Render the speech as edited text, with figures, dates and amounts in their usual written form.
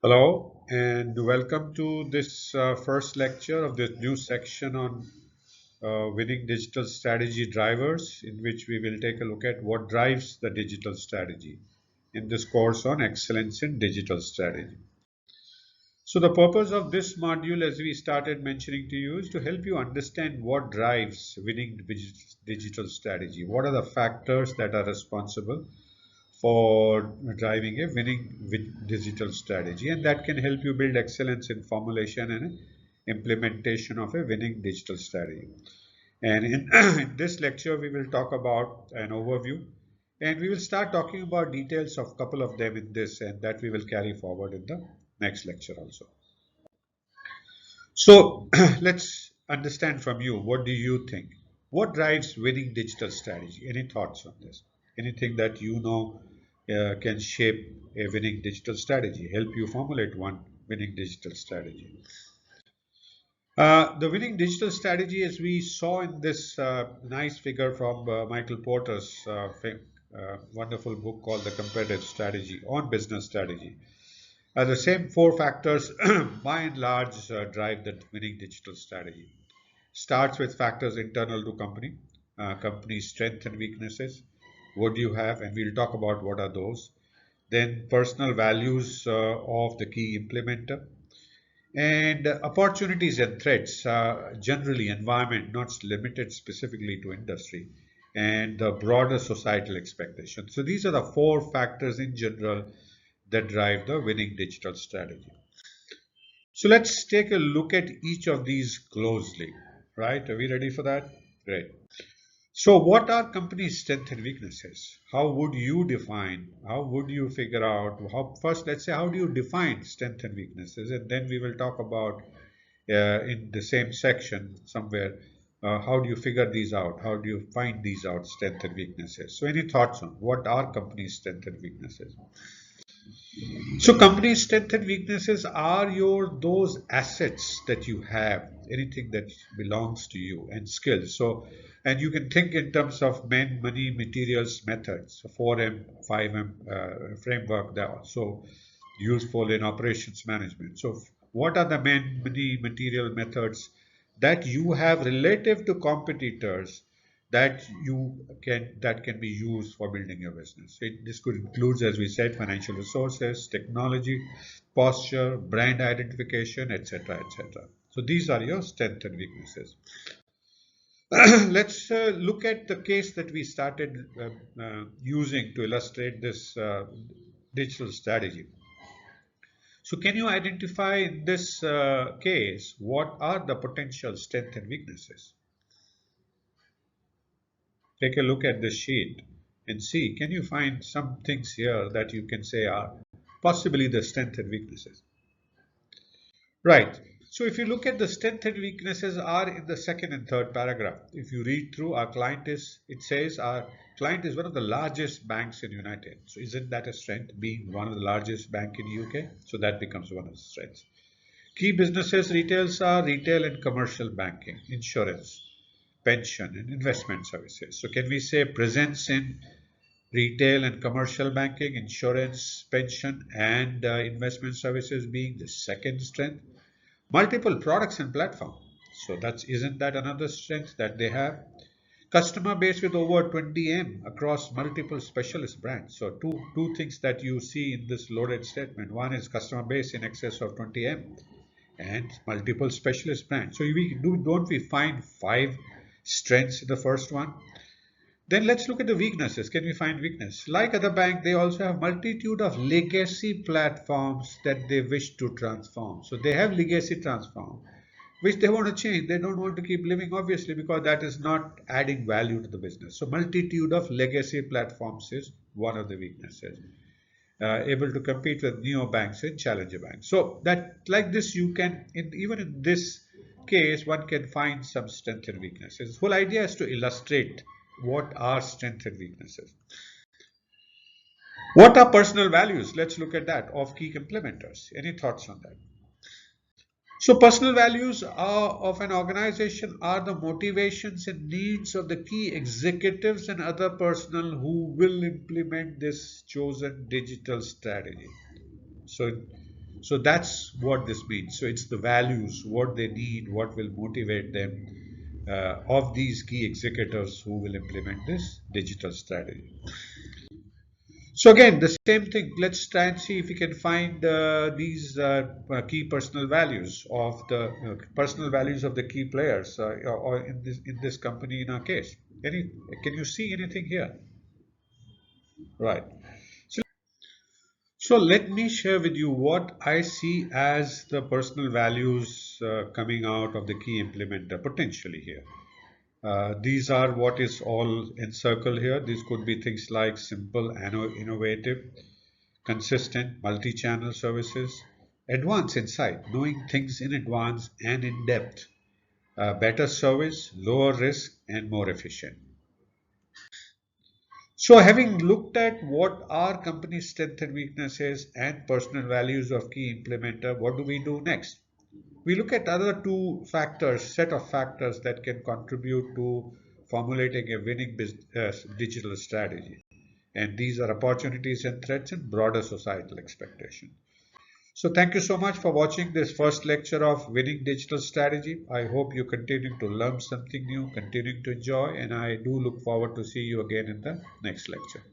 Hello and welcome to this first lecture of this new section on winning digital strategy drivers, in which we will take a look at what drives the digital strategy in this course on excellence in digital strategy. So the purpose of this module, as we started mentioning to you, is to help you understand what drives winning digital strategy. What are the factors that are responsible for driving a winning digital strategy, and that can help you build excellence in formulation and implementation of a winning digital strategy. And in, in this lecture we will talk about an overview, and we will start talking about details of a couple of them in this, and that we will carry forward in the next lecture also. So let's understand from you, what do you think? What drives winning digital strategy? Any thoughts on this? Anything that you know can shape a winning digital strategy, help you formulate one winning digital strategy? The winning digital strategy, as we saw in this nice figure from Michael Porter's wonderful book called The Competitive Strategy on Business Strategy. The same four factors, by and large, drive the winning digital strategy. Starts with factors internal to company, company's strengths and weaknesses. What do you have? And we'll talk about what are those. Then personal values of the key implementer, and opportunities and threats, generally environment, not limited specifically to industry, and the broader societal expectations. So these are the four factors in general that drive the winning digital strategy. So let's take a look at each of these closely, right? Are we ready for that? Great. So what are companies' strengths and weaknesses? How would you define, how would you figure out, first let's say, how do you define strengths and weaknesses? And then we will talk about in the same section somewhere, how do you figure these out? How do you find these out, strengths and weaknesses? So any thoughts on what are companies' strengths and weaknesses? So company strengths and weaknesses are your those assets that you have, anything that belongs to you, and skills. So, and you can think in terms of men, money, materials, methods. So 4M, 5M framework that are so useful in operations management. So what are the men, money, material, methods that you have relative to competitors that can be used for building your business. This could include, as we said, financial resources, technology, posture, brand identification, etc., etc. So these are your strengths and weaknesses. Let's look at the case that we started using to illustrate this digital strategy. So can you identify in this case what are the potential strengths and weaknesses? Take a look at the sheet and see, can you find some things here that you can say are possibly the strengths and weaknesses? Right. So if you look at the strengths and weaknesses are in the second and third paragraph. If you read through, it says our client is one of the largest banks in United. So isn't that a strength, being one of the largest bank in UK? So that becomes one of the strengths. Key businesses retails are retail and commercial banking, insurance, pension and investment services. So can we say presence in retail and commercial banking, insurance, pension and investment services being the second strength? Multiple products and platform. So isn't that another strength that they have? Customer base with over 20M across multiple specialist brands. So two things that you see in this loaded statement. One is customer base in excess of 20M and multiple specialist brands. So don't we find five strengths in the first one? Then let's look at the weaknesses. Can we find weakness? Like other bank, they also have multitude of legacy platforms that they wish to transform. So they have legacy transform, which they want to change. They don't want to keep living, obviously, because that is not adding value to the business. So multitude of legacy platforms is one of the weaknesses. Able to compete with neobanks and challenger banks. So that like this, you can, even in this case, one can find some strengths and weaknesses. The whole idea is to illustrate what are strengths and weaknesses. What are personal values? Let's look at that of key implementers. Any thoughts on that? So personal values of an organization are the motivations and needs of the key executives and other personnel who will implement this chosen digital strategy. So So that's what this means. So it's the values, what they need, what will motivate them of these key executives who will implement this digital strategy. So again, the same thing. Let's try and see if we can find these key personal values of the personal values of the key players, or in this company in our case. Any, can you see anything here? Right. So, so let me share with you what I see as the personal values coming out of the key implementer potentially here. These are what is all encircled here. These could be things like simple and innovative, consistent multi-channel services, advanced insight, knowing things in advance and in depth, better service, lower risk, and more efficient. So, having looked at what our company's strengths and weaknesses and personal values of key implementer, what do we do next? We look at other two factors, set of factors that can contribute to formulating a winning digital strategy. And these are opportunities and threats and broader societal expectations. So thank you so much for watching this first lecture of Winning Digital Strategy. I hope you continue to learn something new, continuing to enjoy, and I do look forward to see you again in the next lecture.